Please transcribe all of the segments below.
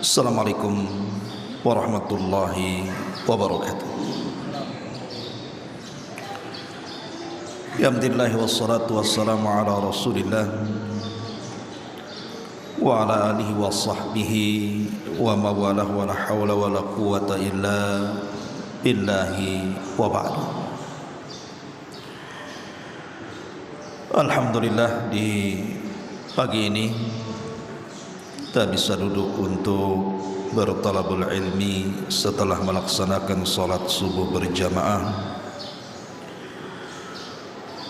Assalamualaikum warahmatullahi wabarakatuh. Alhamdulillah wassalatu wassalamu ala Rasulillah wa ala alihi wa sahbihi wa mawalah wa la hawla wa la quwata illa billahi wa ba'du. Alhamdulillah, di pagi ini kita bisa duduk untuk bertalabul ilmi setelah melaksanakan salat subuh berjamaah,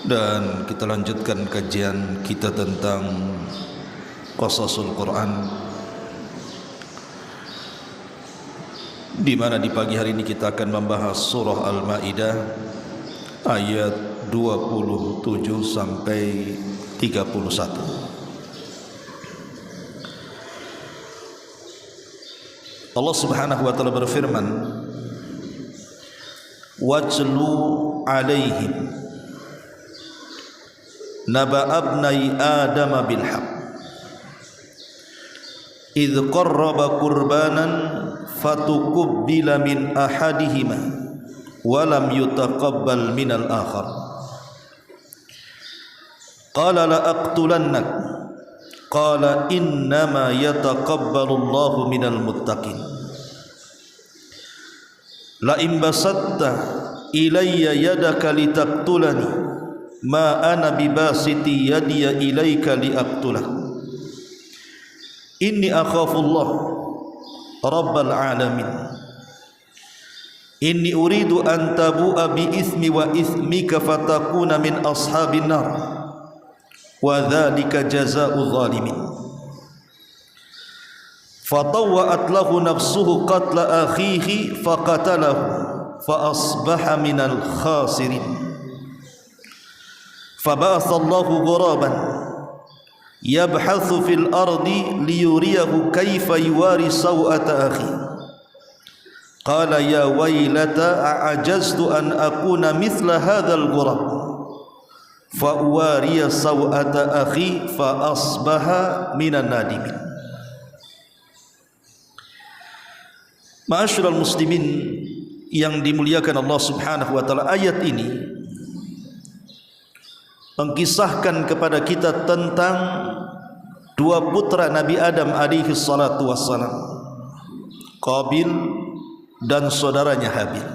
dan kita lanjutkan kajian kita tentang Qasasul Quran, di mana di pagi hari ini kita akan membahas surah Al-Maidah ayat 27 sampai 31. Allah Subhanahu wa taala berfirman, "Wajlu 'alaihim naba abnai Adam bil haqq idh qarraba qurbanan fatuqabbala min ahadihima wa lam yutaqabbal min al-akhar qala la aqtulannak qala innama yataqabbalu Allahu minal muttaqin la in basatta ilayya yadaka litaqtulani ma ana bibasiti yadiya ilayka liaqtulak inni akhafu Allah rabbal alamin inni uridu an tabu'a bi ismi wa ismika fatakuna min ashabin nar wa dzalika jazaa'u zalimin fatawwa'at lahu nafsuhu qatla akhihi faqatalahu fa asbaha minal khasirin faba'atha Allahu ghuraban yabhathu fil ardi liyuriyahu kayfa yuwari sawata akhi qala ya waylata a'ajaztu an akuna mithla hadzal ghurab fa uwariya sawata akhi fa asbaha minan nadimin. Ma'asyiral muslimin yang dimuliakan Allah Subhanahu wa taala, ayat ini mengkisahkan kepada kita tentang dua putra Nabi Adam alaihi salatu wassalam, Qabil dan saudaranya Habil.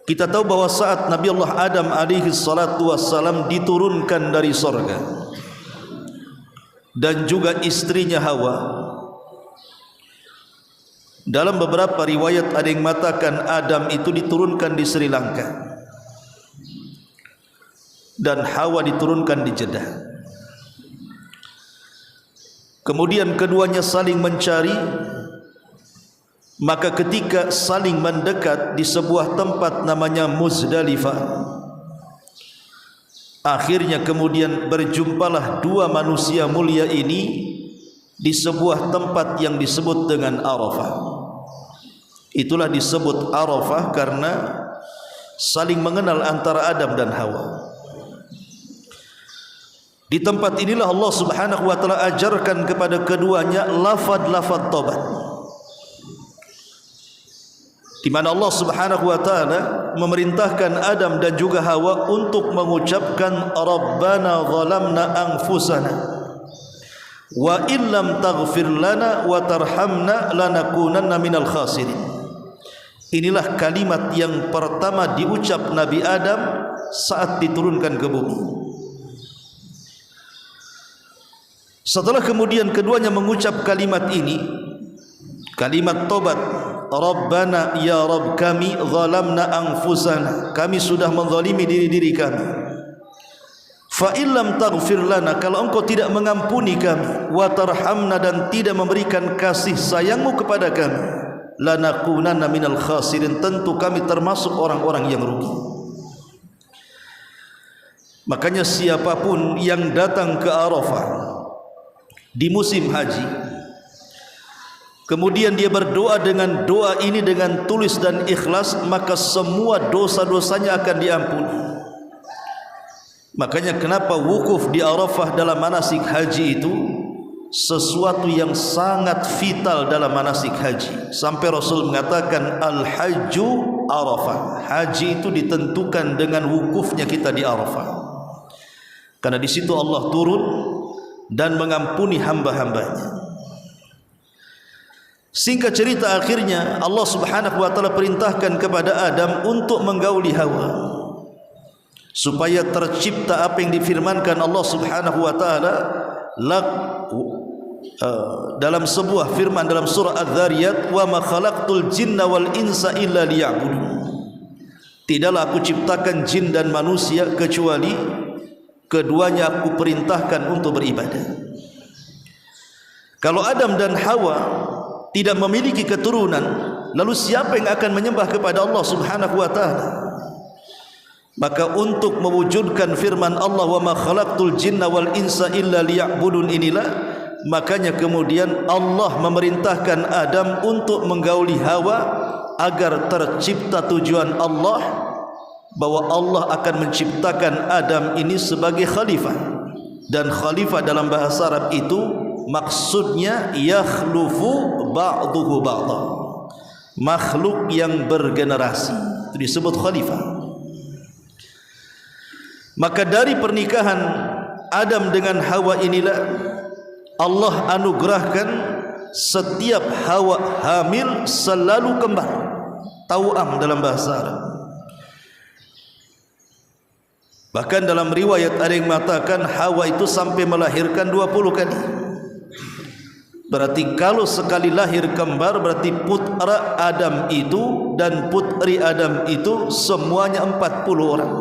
Kita tahu bahwa saat Nabi Allah Adam alaihi salatu wassalam diturunkan dari sorga, dan juga istrinya Hawa, dalam beberapa riwayat ada yang mengatakan Adam itu diturunkan di Sri Lanka dan Hawa diturunkan di Jeddah. Kemudian keduanya saling mencari, maka ketika saling mendekat di sebuah tempat namanya Muzdalifah, akhirnya kemudian berjumpalah dua manusia mulia ini di sebuah tempat yang disebut dengan Arafah. Itulah disebut Arafah karena saling mengenal antara Adam dan Hawa. Di tempat inilah Allah Subhanahu wa taala ajarkan kepada keduanya lafaz-lafaz taubat, di mana Allah Subhanahu wa taala memerintahkan Adam dan juga Hawa untuk mengucapkan Rabbana zalamna anfusana wa illam taghfir lana wa tarhamna lanakunanna minal khasirin. Inilah kalimat yang pertama diucap Nabi Adam saat diturunkan ke bumi. Setelah kemudian keduanya mengucap kalimat ini, kalimat tobat, Rabbana ya Rabb kami zalamna anfusana, kami sudah menzalimi diri-diri kami, fa illam taghfir lana, kalau engkau tidak mengampuni kami, wa tarhamna, dan tidak memberikan kasih sayangmu kepada kami, lanakunanna minal khasirin, tentu kami termasuk orang-orang yang rugi. Makanya siapapun yang datang ke Arafah di musim haji, kemudian dia berdoa dengan doa ini dengan tulus dan ikhlas, maka semua dosa-dosanya akan diampuni. Makanya kenapa wukuf di Arafah dalam manasik haji itu sesuatu yang sangat vital dalam manasik haji. Sampai Rasul mengatakan al-hajju Arafah. Haji itu ditentukan dengan wukufnya kita di Arafah. Karena di situ Allah turun dan mengampuni hamba-hambanya. Singkat cerita, akhirnya Allah Subhanahu wa taala perintahkan kepada Adam untuk menggauli Hawa supaya tercipta apa yang difirmankan Allah Subhanahu wa taala dalam sebuah firman dalam surah Az-Zariyat, wa ma khalaqtul jinna wal insa illa liya'budun. Tidaklah aku ciptakan jin dan manusia kecuali keduanya aku perintahkan untuk beribadah. Kalau Adam dan Hawa tidak memiliki keturunan, lalu siapa yang akan menyembah kepada Allah Subhanahu wa taala? Maka untuk mewujudkan firman Allah, wa ma khalaqtul jinna wal insa illa liya'budun, inilah makanya kemudian Allah memerintahkan Adam untuk menggauli Hawa agar tercipta tujuan Allah, bahwa Allah akan menciptakan Adam ini sebagai khalifah. Dan khalifah dalam bahasa Arab itu maksudnya yakhlufu ba'duhu ba'dha, makhluk yang bergenerasi, itu disebut khalifah. Maka dari pernikahan Adam dengan Hawa inilah Allah anugerahkan setiap Hawa hamil selalu kembar, tau'am dalam bahasa Arab. Bahkan dalam riwayat ada yang mengatakan Hawa itu sampai melahirkan 20 kali. Berarti kalau sekali lahir kembar, berarti putra Adam itu dan putri Adam itu semuanya 40 orang.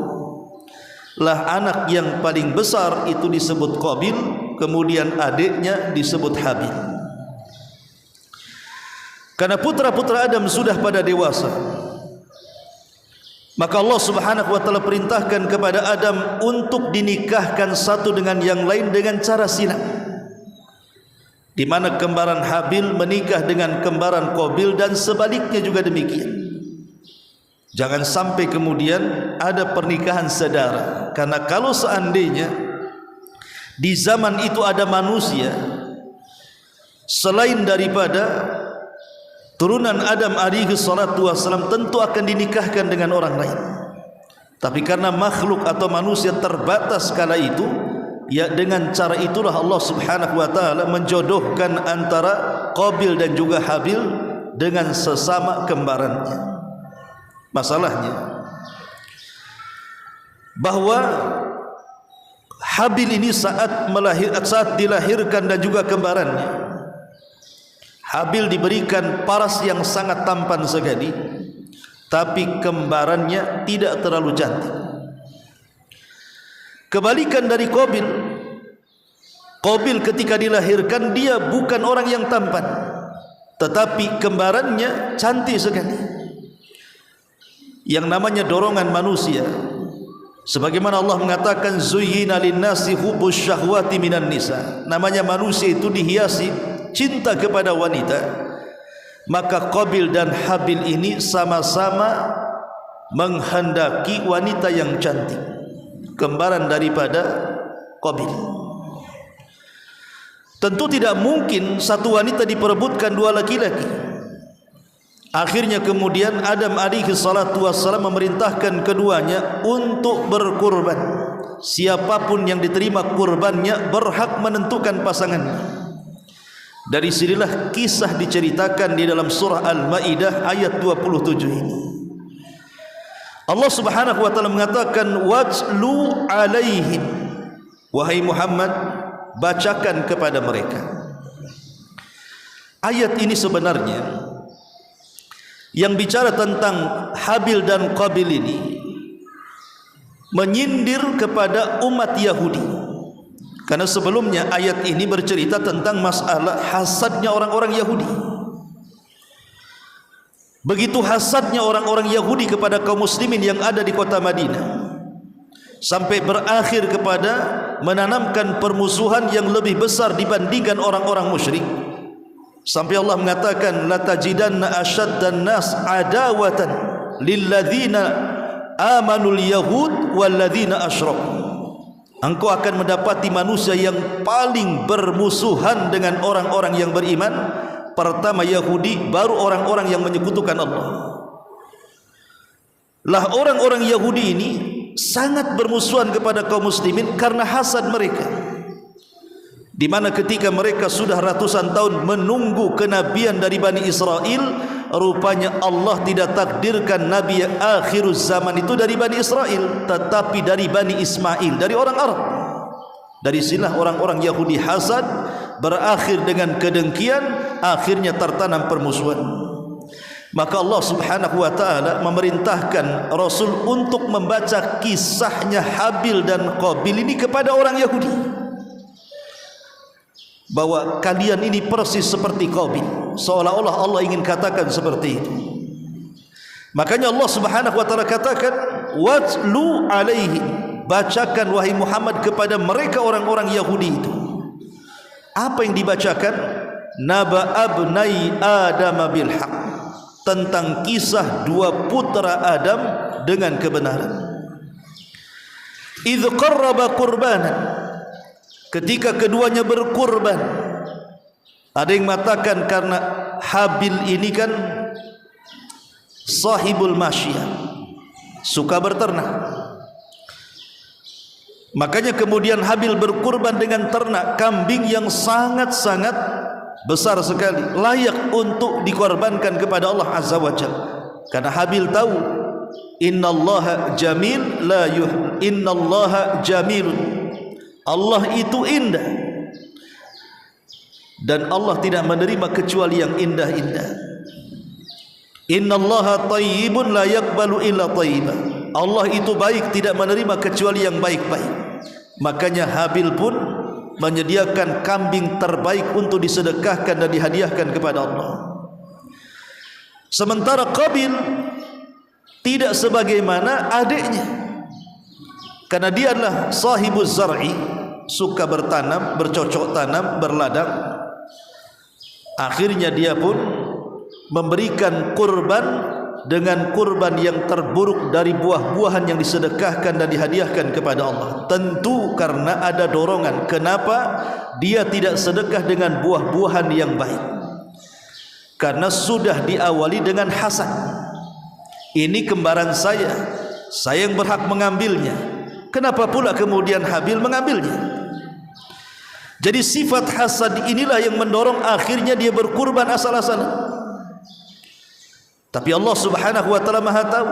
Lah anak yang paling besar itu disebut Qabil, kemudian adiknya disebut Habil. Karena putra-putra Adam sudah pada dewasa, maka Allah Subhanahu wa taala perintahkan kepada Adam untuk dinikahkan satu dengan yang lain dengan cara silang, di mana kembaran Habil menikah dengan kembaran Qabil dan sebaliknya juga demikian. Jangan sampai kemudian ada pernikahan saudara, karena kalau seandainya di zaman itu ada manusia selain daripada turunan Adam alaihi salatu wassalam, tentu akan dinikahkan dengan orang lain. Tapi karena makhluk atau manusia terbatas kala itu, ya dengan cara itulah Allah Subhanahu wa taala menjodohkan antara Qabil dan juga Habil dengan sesama kembarannya. Masalahnya bahwa Habil ini saat dilahirkan dan juga kembarannya, Habil diberikan paras yang sangat tampan sekali, tapi kembarannya tidak terlalu cantik. Kebalikan dari Qabil, Qabil ketika dilahirkan dia bukan orang yang tampan, tetapi kembarannya cantik sekali. Yang namanya dorongan manusia, sebagaimana Allah mengatakan zuyyina linnasi hubbus syahwati minan nisa, namanya manusia itu dihiasi cinta kepada wanita. Maka Qabil dan Habil ini sama-sama menghendaki wanita yang cantik, kembaran daripada Qabil. Tentu tidak mungkin satu wanita diperebutkan dua laki-laki. Akhirnya kemudian Adam alaihi salatu wassalam memerintahkan keduanya untuk berkurban. Siapapun yang diterima kurbannya berhak menentukan pasangannya. Dari sinilah kisah diceritakan di dalam surah Al-Maidah ayat 27 ini. Allah Subhanahu wa taala mengatakan watlu alaihim, wahai Muhammad, bacakan kepada mereka. Ayat ini sebenarnya yang bicara tentang Habil dan Qabil ini menyindir kepada umat Yahudi. Karena sebelumnya ayat ini bercerita tentang masalah hasadnya orang-orang Yahudi. Begitu hasadnya orang-orang Yahudi kepada kaum muslimin yang ada di kota Madinah, sampai berakhir kepada menanamkan permusuhan yang lebih besar dibandingkan orang-orang musyrik. Sampai Allah mengatakan la tajidanna asyaddan nas adawatan lilladzina amanul yahud walladzina asyraku. engkau akan mendapati manusia yang paling bermusuhan dengan orang-orang yang beriman. Pertama Yahudi, baru orang-orang yang menyekutukan Allah. Lah orang-orang Yahudi ini sangat bermusuhan kepada kaum muslimin karena hasad mereka, di mana ketika mereka sudah ratusan tahun menunggu kenabian dari Bani Israel, rupanya Allah tidak takdirkan nabi yang akhiruz zaman itu dari Bani Israel, tetapi dari Bani Ismail, dari orang Arab. Dari sinilah orang-orang Yahudi hasad, berakhir dengan kedengkian, akhirnya tertanam permusuhan. Maka Allah subhanahu wa ta'ala memerintahkan Rasul untuk membaca kisahnya Habil dan Qabil ini kepada orang Yahudi, bahwa kalian ini persis seperti Qabil, seolah-olah Allah ingin katakan seperti itu. Makanya Allah subhanahu wa ta'ala katakan, watlu alaihim, bacakan wahai Muhammad kepada mereka orang-orang Yahudi itu. Apa yang dibacakan? Naba abnai Adam bil haq, tentang kisah dua putra Adam dengan kebenaran. Idz qarraba qurbanan, ketika keduanya berkurban. Ada yang mengatakan karena Habil ini kan sahibul masyiyah, suka berternak, makanya kemudian Habil berkurban dengan ternak kambing yang sangat-sangat besar sekali, layak untuk dikorbankan kepada Allah Azza wa Jalla. Karena Habil tahu innallaha jamil la innallaha jamilun, Allah itu indah dan Allah tidak menerima kecuali yang indah-indah. Innallaha tayyibun la yaqbalu illa thayyiban, Allah itu baik, tidak menerima kecuali yang baik-baik. Makanya Habil pun menyediakan kambing terbaik untuk disedekahkan dan dihadiahkan kepada Allah. Sementara Qabil tidak sebagaimana adiknya, karena dia adalah sahibuz zar'i, suka bertanam, bercocok tanam, berladang. Akhirnya dia pun memberikan kurban dengan kurban yang terburuk dari buah-buahan yang disedekahkan dan dihadiahkan kepada Allah. Tentu karena ada dorongan, kenapa dia tidak sedekah dengan buah-buahan yang baik? Karena sudah diawali dengan hasad. Ini kembaran saya yang berhak mengambilnya. Kenapa pula kemudian Habil mengambilnya? Jadi sifat hasad inilah yang mendorong akhirnya dia berkurban asal-asalan. Tapi Allah subhanahu wa ta'ala maha tahu.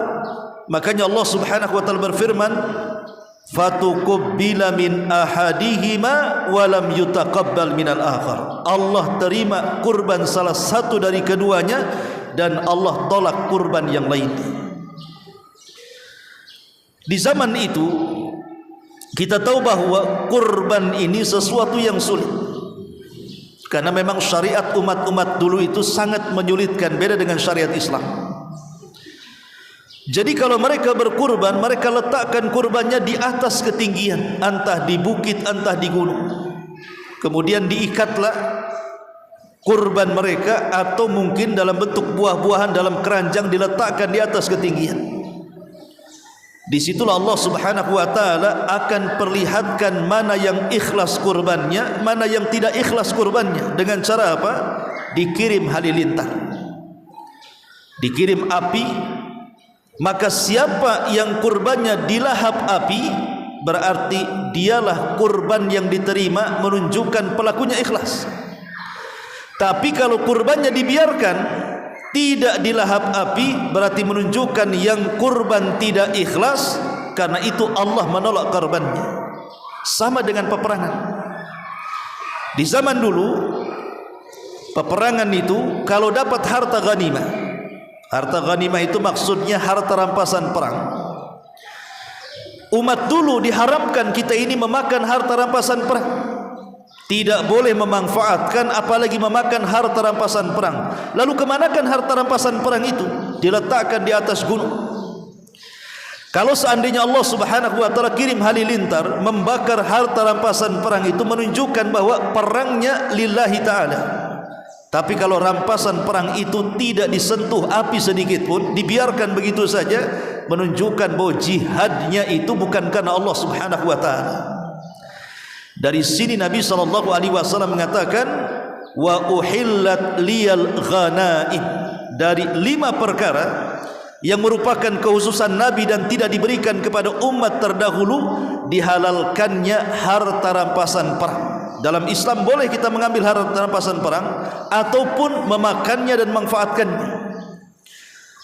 Makanya Allah subhanahu wa ta'ala berfirman, fatukubbila min ahadihima walam yutaqabbal minal akhar. Allah terima kurban salah satu dari keduanya dan Allah tolak kurban yang lainnya. Di zaman itu kita tahu bahwa kurban ini sesuatu yang sulit, karena memang syariat umat-umat dulu itu sangat menyulitkan, beda dengan syariat Islam. Jadi kalau mereka berkurban, mereka letakkan kurbannya di atas ketinggian, entah di bukit, entah di gunung. Kemudian diikatlah kurban mereka, atau mungkin dalam bentuk buah-buahan dalam keranjang diletakkan di atas ketinggian. Disitulah Allah subhanahu wa ta'ala akan perlihatkan mana yang ikhlas kurbannya, mana yang tidak ikhlas kurbannya. Dengan cara apa? Dikirim halilintar, dikirim api. Maka siapa yang kurbannya dilahap api, berarti dialah kurban yang diterima, menunjukkan pelakunya ikhlas. Tapi kalau kurbannya dibiarkan, tidak dilahap api, berarti menunjukkan yang kurban tidak ikhlas, karena itu Allah menolak kurbannya. Sama dengan peperangan. Di zaman dulu peperangan itu kalau dapat harta ghanimah, harta ghanimah itu maksudnya harta rampasan perang. Umat dulu diharamkan kita ini memakan harta rampasan perang. Tidak boleh memanfaatkan, apalagi memakan harta rampasan perang. Lalu kemanakan harta rampasan perang itu? Diletakkan di atas gunung. Kalau seandainya Allah subhanahu wa ta'ala kirim halilintar membakar harta rampasan perang itu, menunjukkan bahwa perangnya lillahi ta'ala. Tapi kalau rampasan perang itu tidak disentuh api sedikit pun, dibiarkan begitu saja, menunjukkan bahwa jihadnya itu bukan karena Allah subhanahu wa ta'ala. Dari sini Nabi SAW mengatakan, wa uhillat liyal ghanaim, dari 5 perkara yang merupakan kekhususan Nabi dan tidak diberikan kepada umat terdahulu, dihalalkannya harta rampasan perang. Dalam Islam boleh kita mengambil harta rampasan perang ataupun memakannya dan manfaatkannya.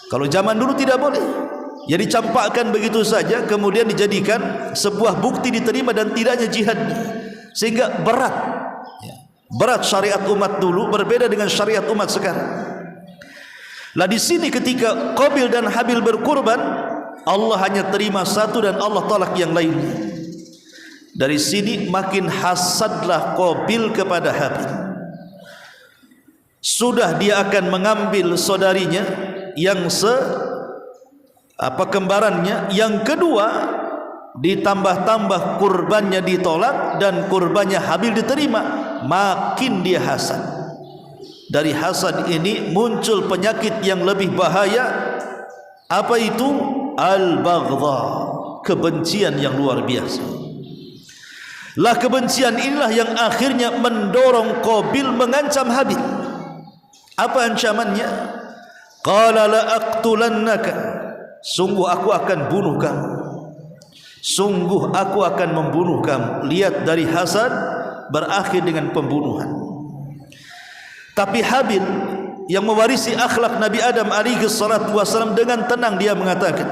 Kalau zaman dulu tidak boleh, ya dicampakkan begitu saja, kemudian dijadikan sebuah bukti diterima dan tidaknya jihadnya, sehingga berat syariat umat dulu berbeda dengan syariat umat sekarang. Lah di sini ketika Qabil dan Habil berkurban, Allah hanya terima satu dan Allah tolak yang lainnya. Dari sini makin hasadlah Qabil kepada Habil. Sudah dia akan mengambil saudarinya yang kembarannya, yang kedua ditambah-tambah kurbannya ditolak dan kurbannya Habil diterima, makin dia hasad. Dari hasad ini muncul penyakit yang lebih bahaya. Apa itu? Al-baghdha, kebencian yang luar biasa. Lah kebencian inilah yang akhirnya mendorong Qabil mengancam Habil. Apa ancamannya? Qala la aqtulannaka, sungguh aku akan bunuh kamu. Sungguh aku akan membunuh kamu. Lihat, dari hasad berakhir dengan pembunuhan. Tapi Habil yang mewarisi akhlak Nabi Adam alaihi salatu wasallam, dengan tenang dia mengatakan,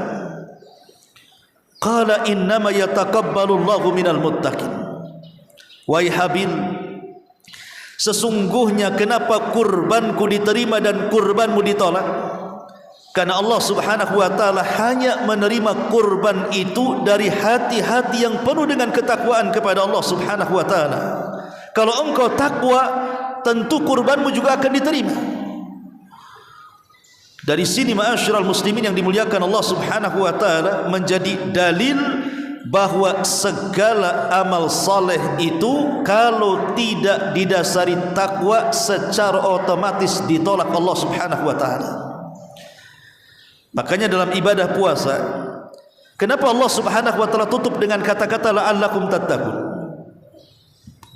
qala innama yataqabbalullahu minal muttaqin. Wahai Habil, sesungguhnya kenapa kurbanku diterima dan kurbanmu ditolak? Karena Allah subhanahu wa ta'ala hanya menerima kurban itu dari hati-hati yang penuh dengan ketakwaan kepada Allah subhanahu wa ta'ala. Kalau engkau takwa, tentu kurbanmu juga akan diterima. Dari sini ma'asyiral muslimin yang dimuliakan Allah subhanahu wa ta'ala, menjadi dalil bahwa segala amal saleh itu kalau tidak didasari takwa secara otomatis ditolak Allah subhanahu wa ta'ala. Makanya dalam ibadah puasa, kenapa Allah subhanahu wa ta'ala tutup dengan kata-kata la'allakum tattaqun?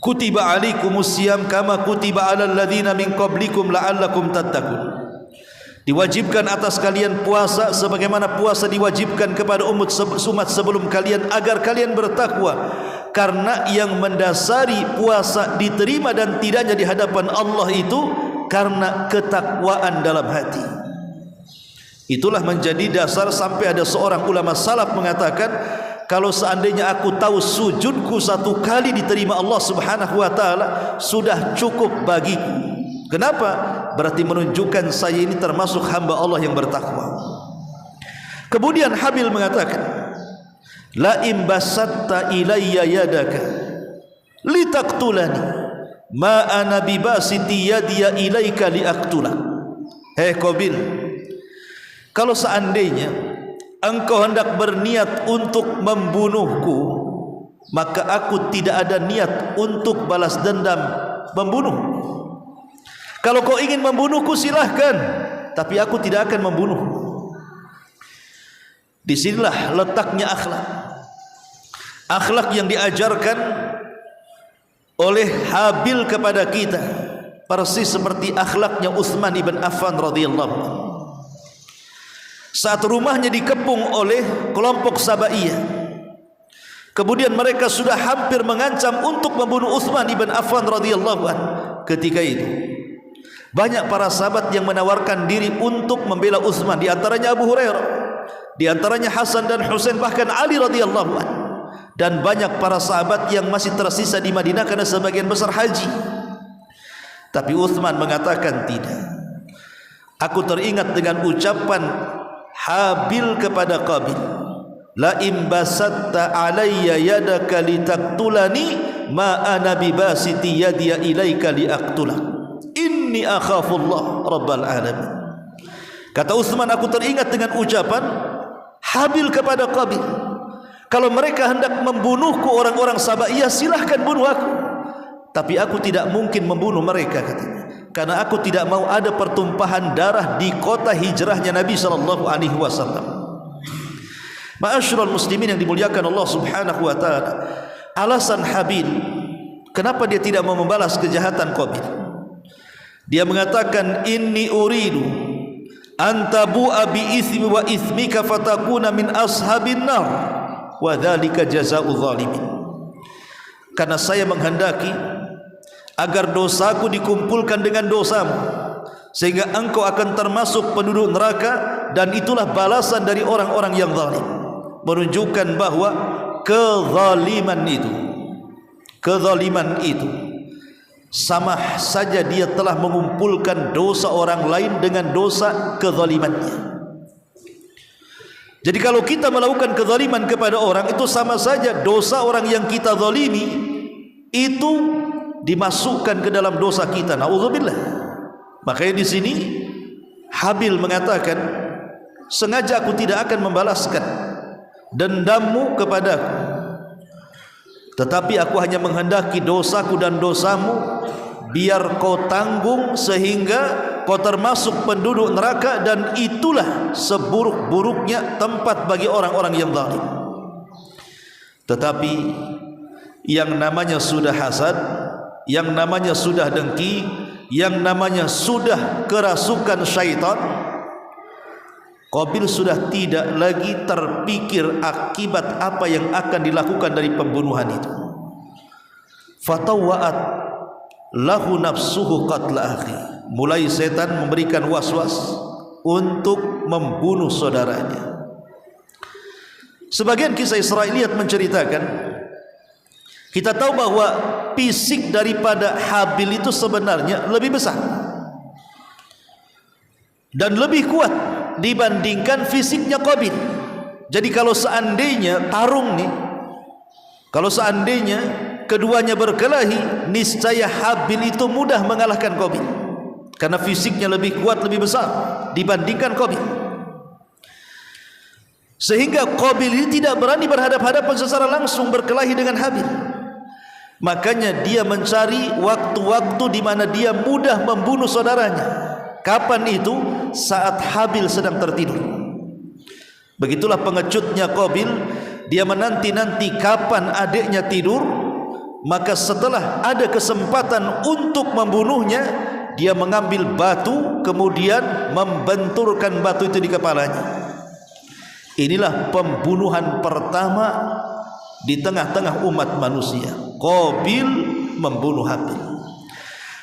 Kutiba alaikumus siyam kama kutiba alal ladzina min qablikum la'allakum tattaqun. Diwajibkan atas kalian puasa sebagaimana puasa diwajibkan kepada umat sebelum kalian agar kalian bertakwa. Karena yang mendasari puasa diterima dan tidaknya di hadapan Allah itu karena ketakwaan dalam hati. Itulah menjadi dasar sampai ada seorang ulama salaf mengatakan, kalau seandainya aku tahu sujudku 1 kali diterima Allah subhanahu wa ta'ala, sudah cukup bagiku. Kenapa? Berarti menunjukkan saya ini termasuk hamba Allah yang bertakwa. Kemudian Habil mengatakan, la imbasatta ilayya yadaka litaqtulani ma ana bibasiti yadiya ilayka liaqtulak. Hei Qabil, kalau seandainya engkau hendak berniat untuk membunuhku, maka aku tidak ada niat untuk balas dendam membunuh. Kalau kau ingin membunuhku silahkan, tapi aku tidak akan membunuh. Disinilah letaknya akhlak. Akhlak yang diajarkan oleh Habil kepada kita persis seperti akhlaknya Utsman ibn Affan radhiyallahu anhu. Saat rumahnya dikepung oleh kelompok Sabaiyah, kemudian mereka sudah hampir mengancam untuk membunuh Utsman ibn Affan radhiyallahu anhu. Ketika itu banyak para sahabat yang menawarkan diri untuk membela Utsman, di antaranya Abu Hurairah, di antaranya Hasan dan Husain, bahkan Ali radhiyallahu anhu, dan banyak para sahabat yang masih tersisa di Madinah karena sebagian besar haji. Tapi Utsman mengatakan tidak. Aku teringat dengan ucapan Habil kepada Qabil, la imbasatta alayya yadaka litaqtulani ma ana bibasiti yadiya ilaika liaqtulak inni akhafullah rabbal alamin. Kata Utsman, aku teringat dengan ucapan Habil kepada Qabil, kalau mereka hendak membunuhku orang-orang Sabaiyah, silahkan bunuh aku, tapi aku tidak mungkin membunuh mereka, katanya, karena aku tidak mau ada pertumpahan darah di kota hijrahnya Nabi sallallahu alaihi wasallam. Ma'asyiral muslimin yang dimuliakan Allah subhanahu wa ta'ala, alasan Habil Kenapa dia tidak mau membalas kejahatan Qabil? Dia mengatakan, inni uridu antabu'a bi ithmi wa ithmika fatakuna min ashabin nar wa dzalika jazaa'u zalimin. Karena saya menghendaki agar dosaku dikumpulkan dengan dosamu, sehingga engkau akan termasuk penduduk neraka, dan itulah balasan dari orang-orang yang zalim. Menunjukkan bahwa kezaliman itu sama saja dia telah mengumpulkan dosa orang lain dengan dosa kezalimannya. Jadi kalau kita melakukan kezaliman kepada orang, itu sama saja dosa orang yang kita zalimi itu dimasukkan ke dalam dosa kita. Nauzubillah. Makanya di sini Habil mengatakan, sengaja aku tidak akan membalaskan dendammu kepadaku, tetapi aku hanya menghendaki dosaku dan dosamu biar kau tanggung, sehingga kau termasuk penduduk neraka, dan itulah seburuk-buruknya tempat bagi orang-orang yang zalim. Tetapi yang namanya sudah hasad, yang namanya sudah dengki, yang namanya sudah kerasukan syaitan, Qabil sudah tidak lagi terpikir akibat apa yang akan dilakukan dari pembunuhan itu. Fatawa'at lahu nafsuhu qatla akhi. Mulai setan memberikan was-was untuk membunuh saudaranya. Sebagian kisah Israiliyat menceritakan, kita tahu bahwa fisik daripada Habil itu sebenarnya lebih besar dan lebih kuat dibandingkan fisiknya Qabil. Jadi kalau seandainya tarung nih, kalau seandainya keduanya berkelahi, niscaya Habil itu mudah mengalahkan Qabil, karena fisiknya lebih kuat, lebih besar dibandingkan Qabil. Sehingga Qabil ini tidak berani berhadap-hadapan secara langsung berkelahi dengan Habil. Makanya dia mencari waktu-waktu di mana dia mudah membunuh saudaranya. Kapan itu? Saat Habil sedang tertidur. Begitulah pengecutnya Qabil. Dia menanti-nanti kapan adiknya tidur, maka setelah ada kesempatan untuk membunuhnya, dia mengambil batu, kemudian membenturkan batu itu di kepalanya. Inilah pembunuhan pertama di tengah-tengah umat manusia. Qabil membunuh Habil.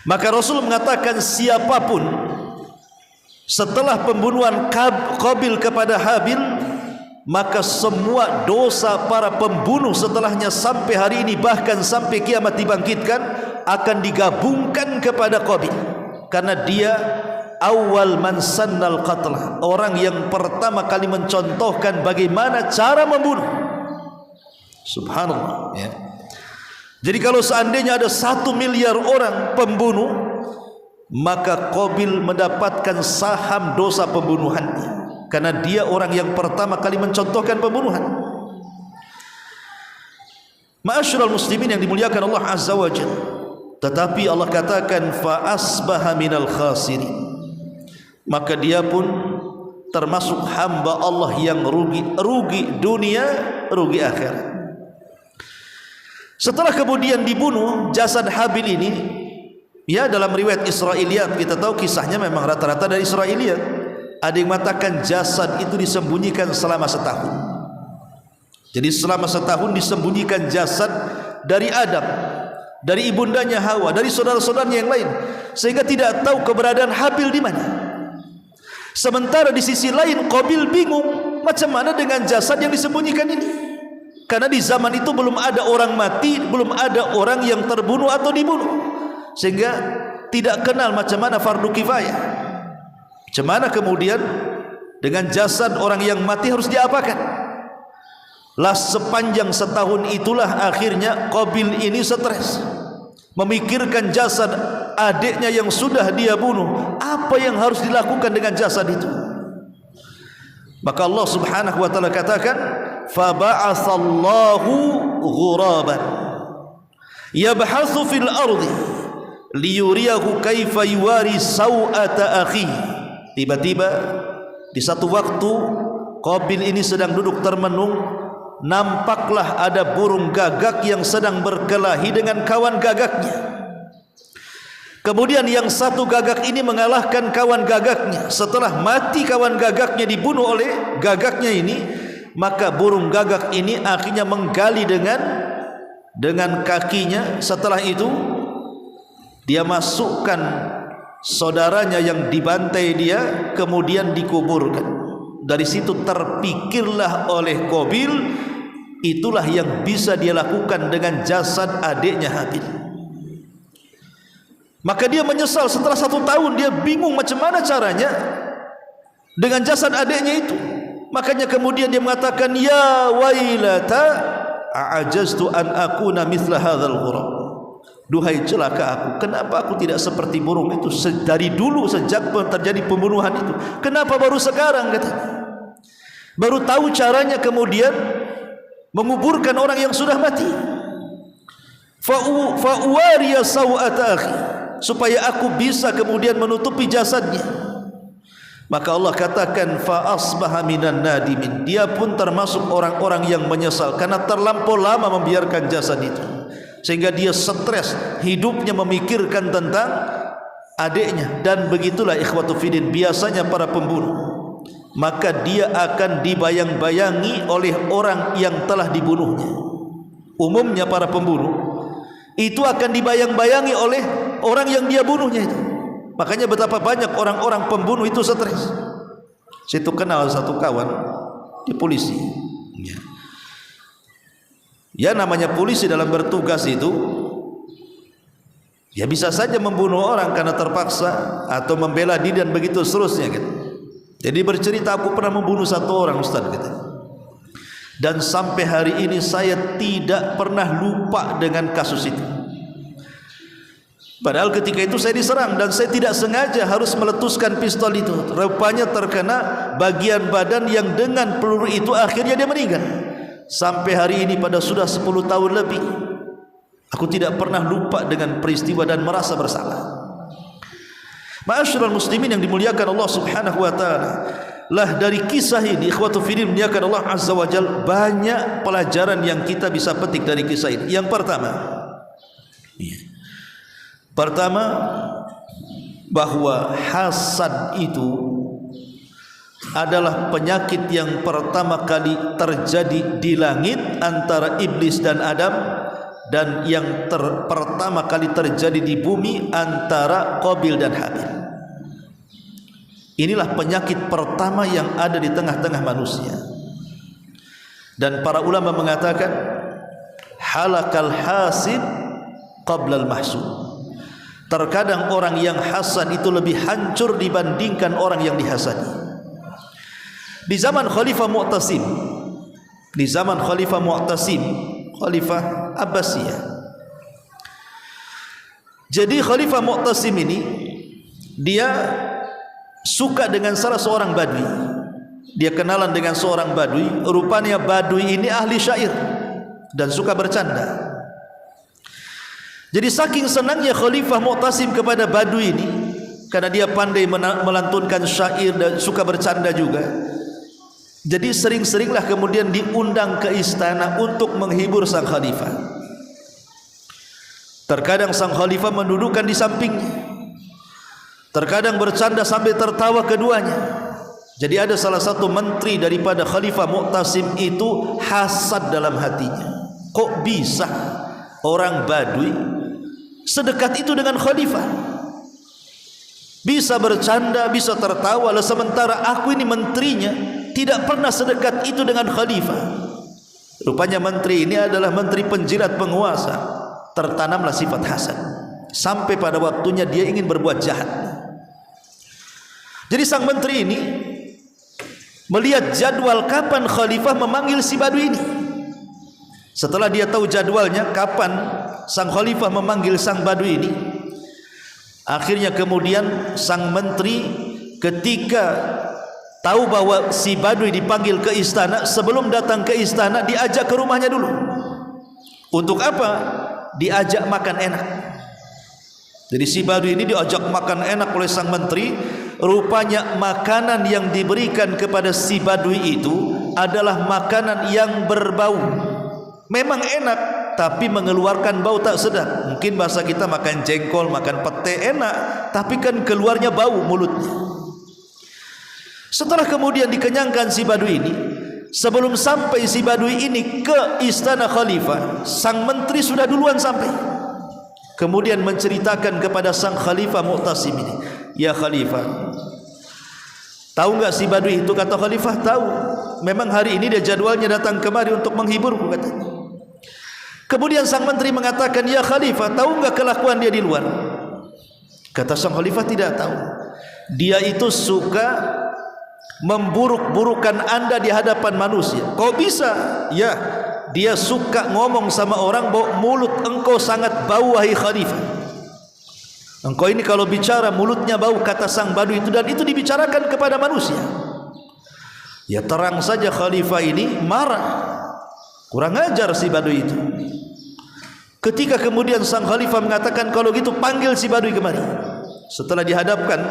Maka Rasul mengatakan, siapapun setelah pembunuhan Qabil kepada Habil, maka semua dosa para pembunuh setelahnya sampai hari ini, bahkan sampai kiamat dibangkitkan, akan digabungkan kepada Qabil, karena dia awal man sannal qatlah, orang yang pertama kali mencontohkan bagaimana cara membunuh. Subhanallah, ya. Jadi kalau seandainya ada 1 miliar orang pembunuh, maka Qabil mendapatkan saham dosa pembunuhannya, karena dia orang yang pertama kali mencontohkan pembunuhan. Ma'asyiral muslimin yang dimuliakan Allah Azza wa Jalla. Tetapi Allah katakan, fa asbaha minal khasirin, maka dia pun termasuk hamba Allah yang rugi dunia, rugi akhirat. Setelah kemudian dibunuh jasad Habil ini, ya, dalam riwayat Israiliyat kita tahu kisahnya memang rata-rata dari Israiliyat. Ada yang mengatakan jasad itu disembunyikan selama setahun. Jadi selama setahun disembunyikan jasad dari Adam, dari ibundanya Hawa, dari saudara-saudaranya yang lain, sehingga tidak tahu keberadaan Habil di mana. Sementara di sisi lain Qabil bingung macam mana dengan jasad yang disembunyikan ini, karena di zaman itu belum ada orang mati, belum ada orang yang terbunuh atau dibunuh, sehingga tidak kenal macam mana fardu kifayah. Macam mana kemudian dengan jasad orang yang mati harus diapakan? Lah sepanjang setahun itulah akhirnya Qabil ini stres, memikirkan jasad adiknya yang sudah dia bunuh. Apa yang harus dilakukan dengan jasad itu? Maka Allah Subhanahu wa taala katakan, fa ba'atsallahu ghuraban yabhathu fil ardi liyuriyahu kaifa yuwari sau'ata akhi. Tiba-tiba di satu waktu Qabil ini sedang duduk termenung, nampaklah ada burung gagak yang sedang berkelahi dengan kawan gagaknya. Kemudian yang satu gagak ini mengalahkan kawan gagaknya. Setelah mati kawan gagaknya, dibunuh oleh gagaknya ini, maka burung gagak ini akhirnya menggali dengan kakinya. Setelah itu dia masukkan saudaranya yang dibantai dia, kemudian dikuburkan. Dari situ terpikirlah oleh Qabil, itulah yang bisa dia lakukan dengan jasad adiknya Habil. Maka dia menyesal. Setelah 1 tahun dia bingung macam mana caranya dengan jasad adiknya itu. Makanya kemudian dia mengatakan, ya wailata a'ajaztu an akuna mithla hadzal ghurab. Duhai celaka aku, kenapa aku tidak seperti burung itu dari dulu sejak terjadi pembunuhan itu? Kenapa baru sekarang katanya? Baru tahu caranya kemudian menguburkan orang yang sudah mati. Fa'uwariya saw'ata akhi, supaya aku bisa kemudian menutupi jasadnya. Maka Allah katakan fa asbaha minan nadimin, dia pun termasuk orang-orang yang menyesal karena terlampau lama membiarkan jasad itu, sehingga dia stres hidupnya memikirkan tentang adiknya. Dan begitulah ikhwatu fiddin biasanya para pembunuh, maka dia akan dibayang-bayangi oleh orang yang telah dibunuhnya. Umumnya para pembunuh itu akan dibayang-bayangi oleh orang yang dia bunuhnya itu. Makanya betapa banyak orang-orang pembunuh itu stres. Situ kenal satu kawan di polisi. Ya namanya polisi dalam bertugas itu, ya bisa saja membunuh orang karena terpaksa atau membela diri dan begitu seterusnya gitu. Jadi bercerita, aku pernah membunuh 1 orang Ustaz gitu. Dan sampai hari ini saya tidak pernah lupa dengan kasus itu. Padahal ketika itu saya diserang dan saya tidak sengaja harus meletuskan pistol itu. Rupanya terkena bagian badan yang dengan peluru itu akhirnya dia meninggal. Sampai hari ini pada sudah 10 tahun lebih, aku tidak pernah lupa dengan peristiwa dan merasa bersalah. Ma'asyiral muslimin yang dimuliakan Allah Subhanahu wa taala, lah dari kisah ini ikhwatu fiddin muliakan Allah azza wajal, banyak pelajaran yang kita bisa petik dari kisah ini. Yang pertama bahwa hasad itu adalah penyakit yang pertama kali terjadi di langit antara iblis dan Adam, dan yang pertama kali terjadi di bumi antara Qabil dan Habil. Inilah penyakit pertama yang ada di tengah-tengah manusia. Dan para ulama mengatakan halakal hasid qabla al-mahsud. Terkadang orang yang hasad itu lebih hancur dibandingkan orang yang dihasadi. Di zaman Khalifah Mu'tasim, Khalifah Abbasiyah. Jadi Khalifah Mu'tasim ini dia suka dengan salah seorang badui. Dia kenalan dengan seorang badui. Rupanya badui ini ahli syair dan suka bercanda. Jadi saking senangnya Khalifah Mu'tasim kepada badui ini, karena dia pandai melantunkan syair dan suka bercanda juga, jadi sering-seringlah kemudian diundang ke istana untuk menghibur sang khalifah. Terkadang sang khalifah mendudukkan di sampingnya, terkadang bercanda sambil tertawa keduanya. Jadi ada salah satu menteri daripada Khalifah Mu'tasim itu hasad dalam hatinya. Kok bisa orang badui sedekat itu dengan khalifah? Bisa bercanda, bisa tertawa, sementara aku ini menterinya tidak pernah sedekat itu dengan khalifah. Rupanya menteri ini adalah menteri penjilat penguasa. Tertanamlah sifat hasad sampai pada waktunya dia ingin berbuat jahat. Jadi sang menteri ini melihat jadwal kapan khalifah memanggil si badui ini. Setelah dia tahu jadwalnya kapan sang khalifah memanggil sang badui ini, akhirnya kemudian sang menteri ketika tahu bahwa si badui dipanggil ke istana, sebelum datang ke istana diajak ke rumahnya dulu. Untuk apa? Diajak makan enak. Jadi si badui ini diajak makan enak oleh sang menteri. Rupanya makanan yang diberikan kepada si badui itu adalah makanan yang berbau. Memang enak, tapi mengeluarkan bau tak sedap. Mungkin bahasa kita makan jengkol, makan pete enak, tapi kan keluarnya bau mulutnya. Setelah kemudian dikenyangkan si badui ini, sebelum sampai si badui ini ke istana khalifah, sang menteri sudah duluan sampai. Kemudian menceritakan kepada sang khalifah Mu'tasim ini, "Ya khalifah, tahu enggak si badui itu?" Kata khalifah, "Tahu. Memang hari ini dia jadwalnya datang kemari untuk menghiburku," katanya. Kemudian sang menteri mengatakan, "Ya khalifah, tahu enggak kelakuan dia di luar?" Kata sang khalifah, "Tidak tahu. Dia itu suka memburuk-burukan Anda di hadapan manusia." "Kok bisa?" "Ya, dia suka ngomong sama orang bahwa mulut engkau sangat bau wahai khalifah. Engkau ini kalau bicara mulutnya bau," kata sang badui itu, dan itu dibicarakan kepada manusia. Ya terang saja khalifah ini marah. Kurang ajar si badui itu. Ketika kemudian sang khalifah mengatakan, "Kalau gitu panggil si badui kemari." Setelah dihadapkan,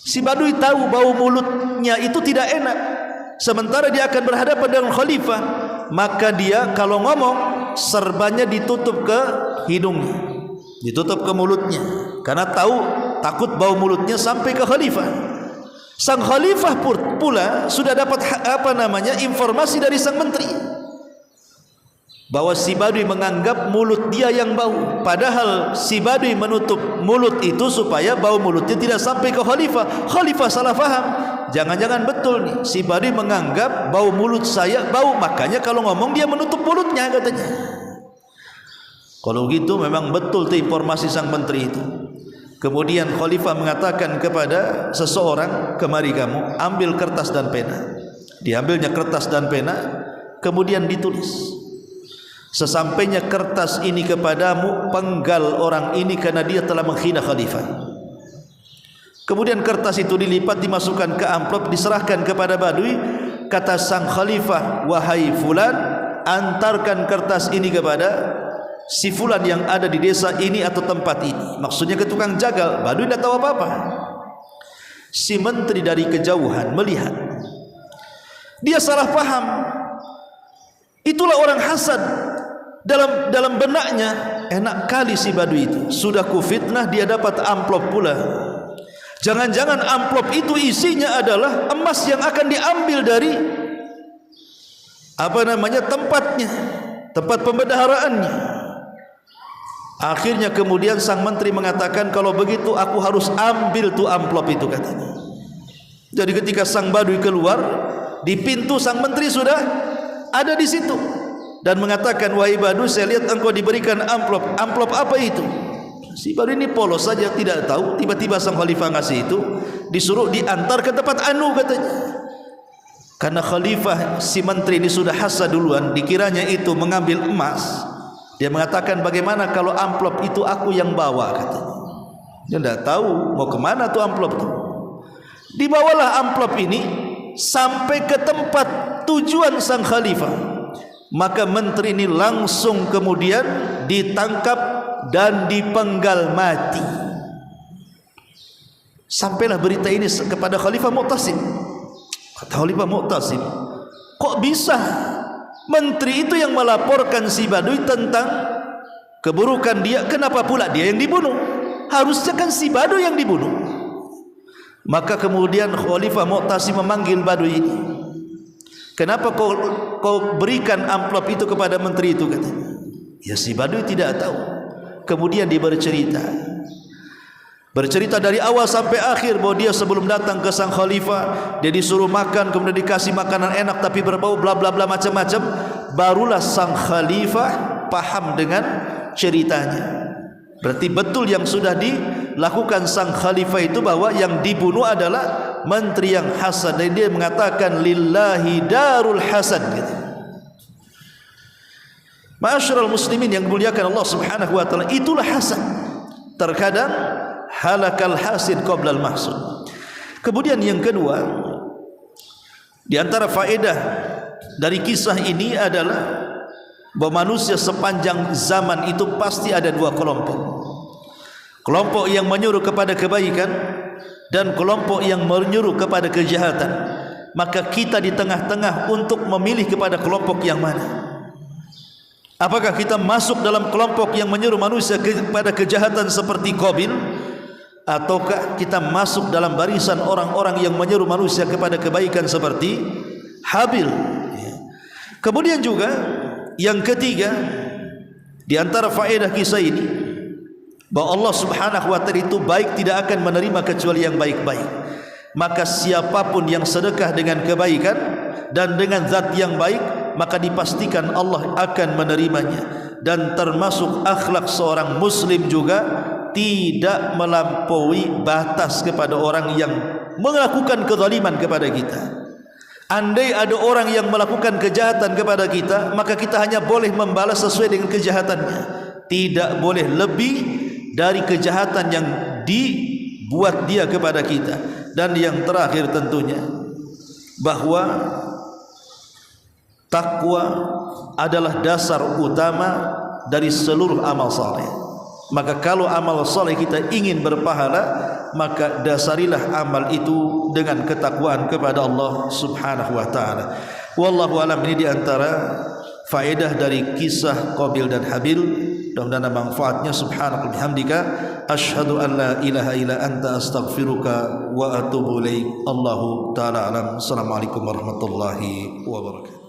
si badui tahu bau mulutnya itu tidak enak. Sementara dia akan berhadapan dengan khalifah, maka dia kalau ngomong serbannya ditutup ke hidungnya, ditutup ke mulutnya, karena tahu takut bau mulutnya sampai ke khalifah. Sang khalifah pula sudah dapat informasi dari sang menteri bahwa si badui menganggap mulut dia yang bau, padahal si badui menutup mulut itu supaya bau mulutnya tidak sampai ke khalifah. Khalifah salah faham, jangan-jangan betul nih si badui menganggap bau mulut saya bau, makanya kalau ngomong dia menutup mulutnya, katanya. Kalau gitu memang betul tuh informasi sang menteri itu. Kemudian khalifah mengatakan kepada seseorang, "Kemari kamu, ambil kertas dan pena." Diambilnya kertas dan pena, kemudian ditulis, "Sesampainya kertas ini kepadamu, penggal orang ini karena dia telah menghina khalifah." Kemudian kertas itu dilipat, dimasukkan ke amplop, diserahkan kepada badui. Kata sang khalifah, "Wahai fulan, antarkan kertas ini kepada si fulan yang ada di desa ini atau tempat ini." Maksudnya ke tukang jagal. Badui tidak tahu apa-apa. Si menteri dari kejauhan melihat, dia salah paham. Itulah orang hasad. Dalam benaknya, enak kali si badui itu, sudah kufitnah dia dapat amplop pula. Jangan-jangan amplop itu isinya adalah emas yang akan diambil dari tempatnya, tempat pembendaharaannya. Akhirnya kemudian sang menteri mengatakan, "Kalau begitu aku harus ambil tuh amplop itu," katanya. Jadi ketika sang badui keluar, di pintu sang menteri sudah ada di situ dan mengatakan, "Wahai badui, saya lihat engkau diberikan amplop. Amplop apa itu?" Si badui ini polos saja, tidak tahu. Tiba-tiba sang khalifah ngasih itu, disuruh diantar ke tempat anu, katanya. Karena khalifah si menteri ini sudah hasad duluan, dikiranya itu mengambil emas. Dia mengatakan, "Bagaimana kalau amplop itu aku yang bawa?" katanya. Dia tidak tahu mau kemana tuh amplop itu. Dibawalah amplop ini sampai ke tempat tujuan sang khalifah. Maka menteri ini langsung kemudian ditangkap dan dipenggal mati. Sampailah berita ini kepada Khalifah Mu'tasim. Kata Khalifah Mu'tasim, "Kok bisa menteri itu yang melaporkan si badui tentang keburukan dia, kenapa pula dia yang dibunuh? Harusnya kan si badui yang dibunuh." Maka kemudian Khalifah Mu'tasim memanggil badui ini. "Kenapa kau berikan amplop itu kepada menteri itu?" katanya. Ya si badui tidak tahu. Kemudian dia bercerita dari awal sampai akhir bahwa dia sebelum datang ke sang khalifah, dia disuruh makan, kemudian dikasih makanan enak tapi berbau bla bla bla macam-macam. Barulah sang khalifah paham dengan ceritanya. Berarti betul yang sudah dilakukan sang khalifah itu, bahwa yang dibunuh adalah menteri yang hasad. Dan dia mengatakan, "Lillahi darul hasad," gitu. Ma'asyiral muslimin yang dimuliakan Allah Subhanahu wa taala, itulah hasad. Terkadang halakal hasid qabla al mahsud. Kemudian yang kedua, di antara faedah dari kisah ini adalah bahwa manusia sepanjang zaman itu pasti ada dua kelompok. Kelompok yang menyuruh kepada kebaikan dan kelompok yang menyuruh kepada kejahatan. maka kita di tengah-tengah untuk memilih kepada kelompok yang mana. Apakah kita masuk dalam kelompok yang menyuruh manusia kepada kejahatan seperti Qabil, ataukah kita masuk dalam barisan orang-orang yang menyuruh manusia kepada kebaikan seperti Habil? Kemudian juga yang ketiga di antara faedah kisah ini, bahwa Allah Subhanahu wa taala itu baik, tidak akan menerima kecuali yang baik-baik. Maka siapapun yang sedekah dengan kebaikan dan dengan zat yang baik, maka dipastikan Allah akan menerimanya. Dan termasuk akhlak seorang muslim juga tidak melampaui batas kepada orang yang melakukan kezaliman kepada kita. Andai ada orang yang melakukan kejahatan kepada kita, maka kita hanya boleh membalas sesuai dengan kejahatannya, tidak boleh lebih dari kejahatan yang dibuat dia kepada kita. Dan yang terakhir tentunya bahwa takwa adalah dasar utama dari seluruh amal saleh. Maka kalau amal saleh kita ingin berpahala, maka dasarilah amal itu dengan ketakwaan kepada Allah Subhanahu wa taala. Wallahu alam. Ini di antara faedah dari kisah Qabil dan Habil. Mudah-mudahan manfaatnya. Subhanaka bihamdika asyhadu an la ilaha illa anta astaghfiruka wa atubu ilaik. Allahu taala alam. Assalamualaikum warahmatullahi wabarakatuh.